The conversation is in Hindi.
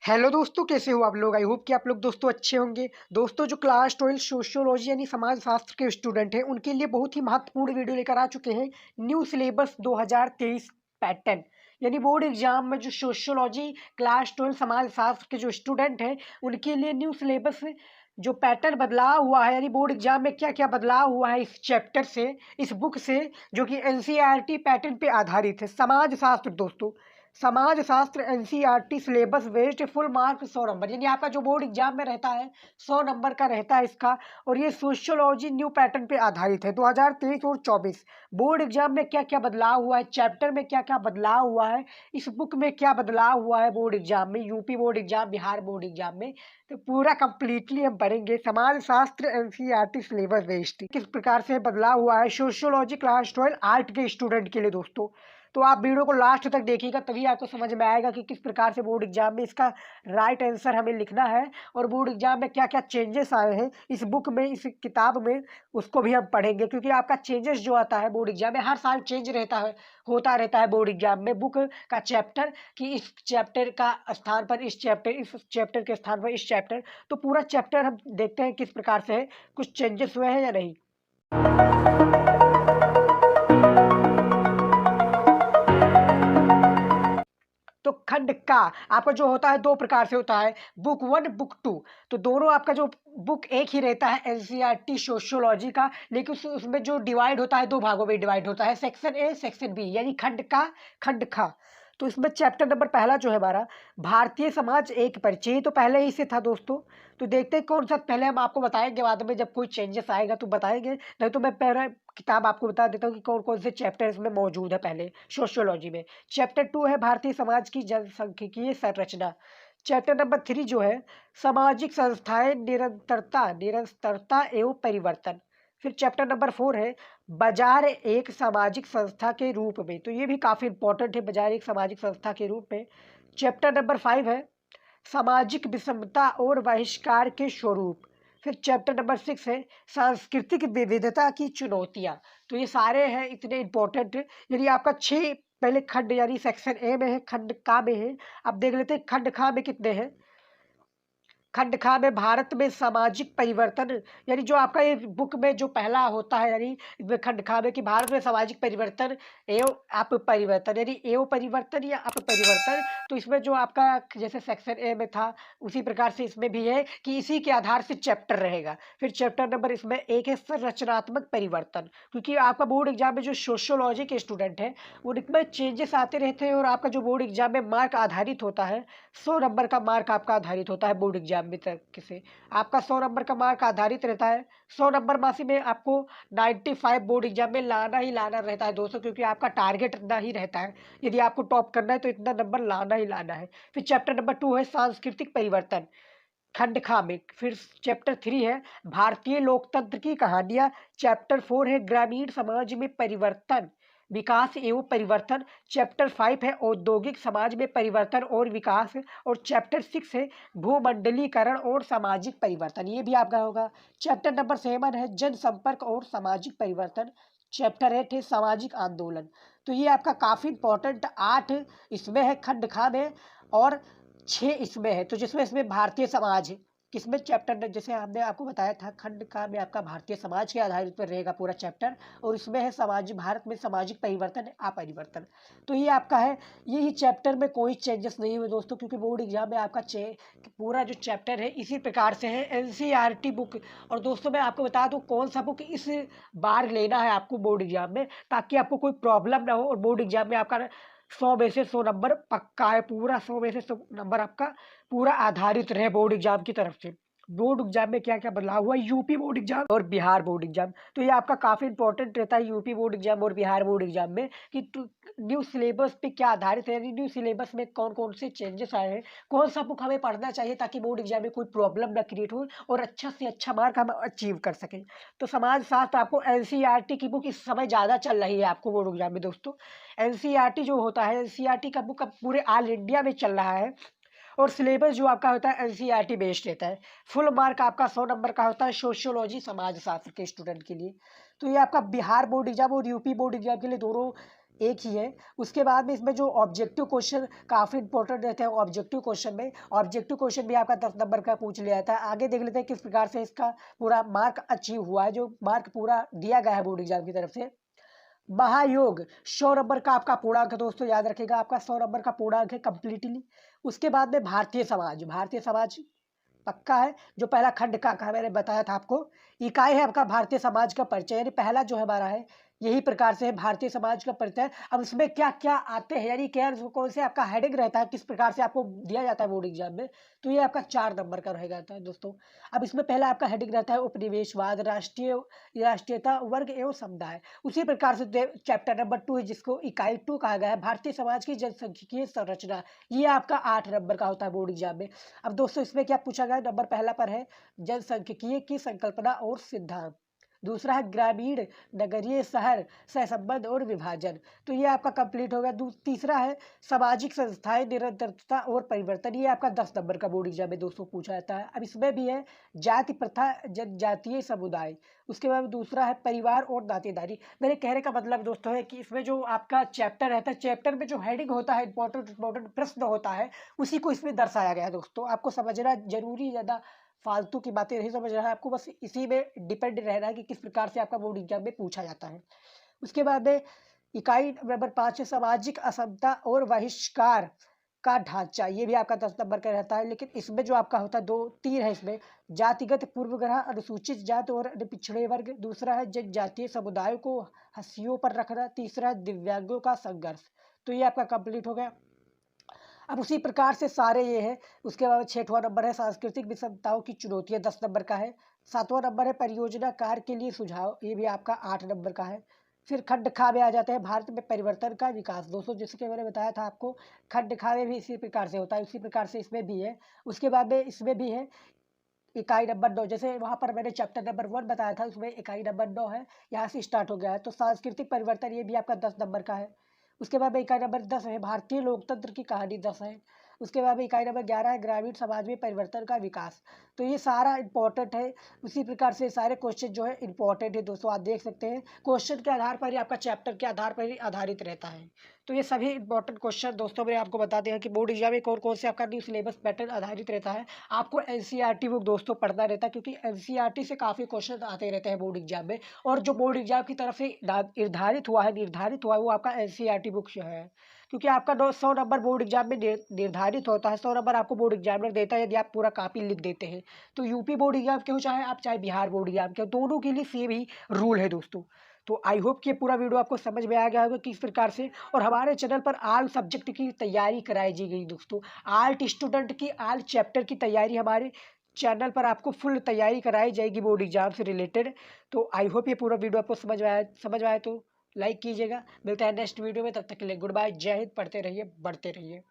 हेलो दोस्तों, कैसे हो आप लोग। आई होप कि आप लोग दोस्तों अच्छे होंगे। दोस्तों, जो क्लास 12 सोशियोलॉजी यानी समाज शास्त्र के स्टूडेंट हैं उनके लिए बहुत ही महत्वपूर्ण वीडियो लेकर आ चुके हैं। न्यू सिलेबस 2023 पैटर्न यानी बोर्ड एग्जाम में जो सोशियोलॉजी क्लास 12 समाज शास्त्र के जो स्टूडेंट हैं उनके लिए न्यू सिलेबस जो पैटर्न बदलाव हुआ है, यानी बोर्ड एग्जाम में क्या क्या बदलाव हुआ है इस चैप्टर से, इस बुक से, जो कि एनसीईआरटी पैटर्न पे आधारित है। समाज शास्त्र दोस्तों, समाज शास्त्र NCERT syllabus based, full mark 100 number, यानी आपका जो बोर्ड एग्जाम में रहता है 100 नंबर का रहता है इसका। और ये सोशियोलॉजी न्यू पैटर्न पे आधारित है। 2023 और 24 बोर्ड एग्जाम में क्या क्या बदलाव हुआ है, चैप्टर में क्या क्या बदलाव हुआ है, इस बुक में क्या बदलाव हुआ है बोर्ड एग्जाम में, UP board exam, Bihar board exam में, तो पूरा कंप्लीटली हम पढ़ेंगे। समाज शास्त्र एनसीईआरटी सिलेबस बेस्ड किस प्रकार से बदलाव हुआ है सोशियोलॉजी क्लास 12 आर्ट के स्टूडेंट के लिए दोस्तों। तो आप वीडियो को लास्ट तक देखिएगा, तभी आपको समझ में आएगा कि किस प्रकार से बोर्ड एग्जाम में इसका राइट आंसर हमें लिखना है और बोर्ड एग्जाम में क्या क्या चेंजेस आए हैं इस बुक में, इस किताब में, उसको भी हम पढ़ेंगे। क्योंकि आपका चेंजेस जो आता है बोर्ड एग्जाम में, हर साल चेंज रहता है, होता रहता है बोर्ड एग्जाम में बुक का चैप्टर, कि इस चैप्टर का स्थान पर इस चैप्टर, इस चैप्टर के स्थान पर इस चैप्टर। तो पूरा चैप्टर हम देखते हैं किस प्रकार से है, कुछ चेंजेस हुए हैं या नहीं। तो खंड का आपका जो होता है दो प्रकार से होता है, बुक 1 बुक 2। तो दोनों आपका जो बुक एक ही रहता है एनसीईआरटी सोशियोलॉजी का, लेकिन उसमें जो डिवाइड होता है दो भागों में डिवाइड होता है, सेक्शन ए सेक्शन बी, यानी खंड का खंड खा। तो इसमें चैप्टर नंबर पहला जो है हमारा भारतीय समाज एक परिचय, तो पहले ही से था दोस्तों। तो देखते हैं कौन सा, पहले हम आपको बताएंगे, बाद में जब कोई चेंजेस आएगा तो बताएंगे, नहीं तो मैं पहले किताब आपको बता देता हूँ कि कौन कौन से चैप्टर इसमें मौजूद है। पहले सोशियोलॉजी में चैप्टर 2 है भारतीय समाज की जनसांख्यिकीय संरचना। चैप्टर नंबर 3 जो है सामाजिक संस्थाएं, निरंतरता निरंतरता एवं परिवर्तन। फिर चैप्टर नंबर 4 है बाजार एक सामाजिक संस्था के रूप में, तो ये भी काफ़ी इंपॉर्टेंट है, बाजार एक सामाजिक संस्था के रूप में। चैप्टर नंबर 5 है सामाजिक विषमता और बहिष्कार के स्वरूप। फिर चैप्टर नंबर 6 है सांस्कृतिक विविधता की चुनौतियाँ। तो ये सारे हैं इतने इंपॉर्टेंट, यानी आपका 6 पहले खंड यानी सेक्शन ए में है, खंड का में है। अब देख लेते हैं खंड खा में कितने हैं। खंड खा में भारत में सामाजिक परिवर्तन, यानी जो आपका ये बुक में जो पहला होता है, यानी इसमें खंड खा में कि भारत में सामाजिक परिवर्तन एवं अप परिवर्तन, यानी एवं परिवर्तन या अप परिवर्तन। तो इसमें जो आपका जैसे सेक्शन ए में था उसी प्रकार से इसमें भी है कि इसी के आधार से चैप्टर रहेगा। फिर चैप्टर नंबर इसमें एक है संरचनात्मक परिवर्तन, क्योंकि आपका बोर्ड एग्जाम में जो सोशियोलॉजी के स्टूडेंट हैं उनमें चेंजेस आते रहते हैं, और आपका जो बोर्ड एग्जाम में मार्क आधारित होता है, 100 नंबर का मार्क आपका आधारित होता है बोर्ड एग्जाम में, तक से आपका 100 नंबर का मार्क आधारित रहता है। 100 नंबर मासी में आपको 95 बोर्ड एग्जाम में लाना ही लाना रहता है दोस्तों, क्योंकि आपका टारगेट इतना ही रहता है, यदि आपको टॉप करना है तो इतना नंबर लाना ही लाना है। फिर चैप्टर नंबर 2 है सांस्कृतिक परिवर्तन, खंड खा में। फिर चैप्टर 3 है भारतीय लोकतंत्र की कहानियां। चैप्टर 4 है ग्रामीण समाज में परिवर्तन, विकास एवं परिवर्तन। चैप्टर 5 है औद्योगिक समाज में परिवर्तन और विकास। और चैप्टर 6 है भूमंडलीकरण और सामाजिक परिवर्तन, ये भी आपका होगा। चैप्टर नंबर 7 है जनसंपर्क और सामाजिक परिवर्तन। चैप्टर 8 है सामाजिक आंदोलन। तो ये आपका काफ़ी इंपॉर्टेंट 8 इसमें है खंड खा में, और 6 इसमें है। तो जिसमें इसमें भारतीय समाज है, किसमें चैप्टर, जैसे हमने आपको बताया था खंड का में आपका भारतीय समाज के आधारित पर रहेगा पूरा चैप्टर, और इसमें है समाज, भारत में सामाजिक परिवर्तन अपरिवर्तन। तो ये आपका है, यही चैप्टर में कोई चेंजेस नहीं हुए दोस्तों, क्योंकि बोर्ड एग्जाम में आपका पूरा जो चैप्टर है इसी प्रकार से है एनसीईआरटी बुक। और दोस्तों मैं आपको बता दूं कौन सा बुक इस बार लेना है आपको बोर्ड एग्जाम में, ताकि आपको कोई प्रॉब्लम ना हो और बोर्ड एग्जाम में आपका 100 में से 100 नंबर पक्का है, पूरा 100 में से 100 नंबर आपका पूरा आधारित रहे बोर्ड एग्जाम की तरफ से। बोर्ड एग्जाम में क्या क्या बदलाव हुआ, यूपी बोर्ड एग्जाम और बिहार बोर्ड एग्जाम, तो ये आपका काफ़ी इंपॉर्टेंट रहता है यूपी बोर्ड एग्जाम और बिहार बोर्ड एग्जाम में, कि न्यू सिलेबस पे क्या आधारित है, यानी न्यू सिलेबस में कौन कौन से चेंजेस आए हैं, कौन सा बुक हमें पढ़ना चाहिए ताकि बोर्ड एग्जाम में कोई प्रॉब्लम ना क्रिएट हो और अच्छा से अच्छा मार्क हम अचीव कर सकें। तो समाज शास्त्र आपको एनसीईआरटी की बुक इस समय ज़्यादा चल रही है आपको बोर्ड एग्जाम में दोस्तों। एनसीईआरटी जो होता है, एनसीईआरटी का बुक अब पूरे ऑल इंडिया में चल रहा है, और सिलेबस जो आपका होता है एनसीईआरटी बेस्ड रहता है। फुल मार्क आपका 100 नंबर का होता है सोशियोलॉजी समाज शास्त्र के स्टूडेंट के लिए। तो ये आपका बिहार बोर्ड एग्जाम और यूपी बोर्ड एग्जाम के लिए दोनों एक ही है। उसके बाद में इसमें जो ऑब्जेक्टिव क्वेश्चन काफ़ी इंपॉर्टेंट रहते हैं, ऑब्जेक्टिव क्वेश्चन में ऑब्जेक्टिव क्वेश्चन भी आपका 10 नंबर का पूछ लिया जाता है। आगे देख लेते हैं किस प्रकार से इसका पूरा मार्क अचीव हुआ है, जो मार्क पूरा दिया गया है बोर्ड एग्जाम की तरफ से। महायोग 100 नंबर का आपका पूर्णांक है दोस्तों, याद रखिएगा आपका 100 नंबर का पूर्णांक है कंप्लीटली। उसके बाद में भारतीय समाज पक्का है। जो पहला खंड का कहा मैंने बताया था आपको, इकाई है आपका भारतीय समाज का परिचय, यानी पहला जो है हमारा है यही प्रकार से है भारतीय समाज का परिचय। अब इसमें क्या क्या आते हैं, यानी क्या कौन से आपका हेडिंग रहता है, किस प्रकार से आपको दिया जाता है बोर्ड एग्जाम में, तो ये आपका 4 नंबर का रहेगा था दोस्तों। अब इसमें पहला आपका हेडिंग रहता है उपनिवेशवाद, राष्ट्रीयता, वर्ग एवं समुदाय। उसी प्रकार से चैप्टर नंबर 2 है जिसको इकाई 2 कहा गया है, भारतीय समाज की जनसांख्यिकीय संरचना। ये आपका 8 नंबर का होता है बोर्ड एग्जाम में। अब दोस्तों इसमें क्या पूछा गया, नंबर पहला पर है जनसांख्यिकीय की संकल्पना और सिद्धांत। दूसरा है ग्रामीण नगरीय शहर सहसंबंध और विभाजन, तो ये आपका कंप्लीट हो गया। तीसरा है सामाजिक संस्थाएं निरंतरता और परिवर्तन, ये आपका 10 नंबर का बोर्ड एग्जाम में दोस्तों पूछा जाता है। अब इसमें भी है जाति प्रथा जनजातीय समुदाय। उसके बाद दूसरा है परिवार और नातेदारी। मेरे कहने का मतलब दोस्तों है कि इसमें जो आपका चैप्टर रहता है, चैप्टर में जो हेडिंग होता है, इंपॉर्टेंट प्रश्न होता है, उसी को इसमें दर्शाया गया है दोस्तों। आपको समझना जरूरी, ज़्यादा फालतू की बातें नहीं समझ रहा है आपको, बस इसी में डिपेंड रहना है कि किस प्रकार से आपका बोर्ड एग्जाम में पूछा जाता है। उसके बाद में इकाई नंबर 5 है सामाजिक असमता और बहिष्कार का ढांचा, ये भी आपका 10 नंबर का रहता है। लेकिन इसमें जो आपका होता है 2 3 है इसमें, जातिगत पूर्वग्रह, अनुसूचित जाति और पिछड़े वर्ग। दूसरा है जनजातीय समुदायों को हंसियों पर रखना। तीसरा है दिव्यांगों का संघर्ष। तो ये आपका कंप्लीट हो गया। अब उसी प्रकार से सारे ये है। उसके बाद 6वां नंबर है सांस्कृतिक विषमताओं की चुनौतियां, 10 नंबर का है। 7वां नंबर है परियोजना कार्य के लिए सुझाव, ये भी आपका 8 नंबर का है। फिर खंड खा में आ जाते हैं भारत में परिवर्तन का विकास दोस्तों, जैसे मैंने बताया था आपको, खंड खा में भी इसी प्रकार से होता है, उसी प्रकार से इसमें भी है। उसके बाद में इसमें भी है इकाई नंबर 9, जैसे वहाँ पर मैंने चैप्टर नंबर 1 बताया था, उसमें इकाई नंबर 9 है, यहाँ से स्टार्ट हो गया है। तो सांस्कृतिक परिवर्तन ये भी आपका 10 नंबर का है। उसके बाद में इकाई नंबर 10 है भारतीय लोकतंत्र की कहानी, 10 है। उसके बाद में इकाई नंबर 11 है ग्रामीण समाज में परिवर्तन का विकास। तो ये सारा इंपॉर्टेंट है। उसी प्रकार से सारे क्वेश्चन जो है इंपॉर्टेंट है दोस्तों, आप देख सकते हैं क्वेश्चन के आधार पर ही आपका चैप्टर के आधार पर ही आधारित रहता है। तो ये सभी इंपॉर्टेंट क्वेश्चन दोस्तों मैंने आपको बता दिया कि बोर्ड एग्जाम में कौन कौन से आपका न्यू सिलेबस पैटर्न आधारित रहता है। आपको एनसीईआरटी बुक दोस्तों पढ़ना रहता है, क्योंकि एनसीईआरटी से काफ़ी क्वेश्चन आते रहते हैं बोर्ड एग्जाम में। और जो बोर्ड एग्जाम की तरफ से निर्धारित हुआ है वो आपका एनसीईआरटी बुक जो है, क्योंकि आपका 100 नंबर बोर्ड एग्जाम में निर्धारित होता है। 100 नंबर आपको बोर्ड एग्जामिनर देता है यदि आप पूरा कॉपी लिख देते हैं। तो यूपी बोर्ड एग्जाम के हो चाहे बिहार बोर्ड एग्जाम के हो, दोनों के लिए सेम ही रूल है दोस्तों। तो आई होप कि ये पूरा वीडियो आपको समझ में आ गया होगा किस प्रकार से। और हमारे चैनल पर आल सब्जेक्ट की तैयारी कराई जी गई दोस्तों, आल स्टूडेंट की आल चैप्टर की तैयारी हमारे चैनल पर आपको फुल तैयारी कराई जाएगी बोर्ड एग्जाम से रिलेटेड। तो आई होप ये पूरा वीडियो आपको समझ में आया तो लाइक कीजिएगा। मिलता है नेक्स्ट वीडियो में, तब तक के लिए गुड बाय, जय हिंद। पढ़ते रहिए, बढ़ते रहिए।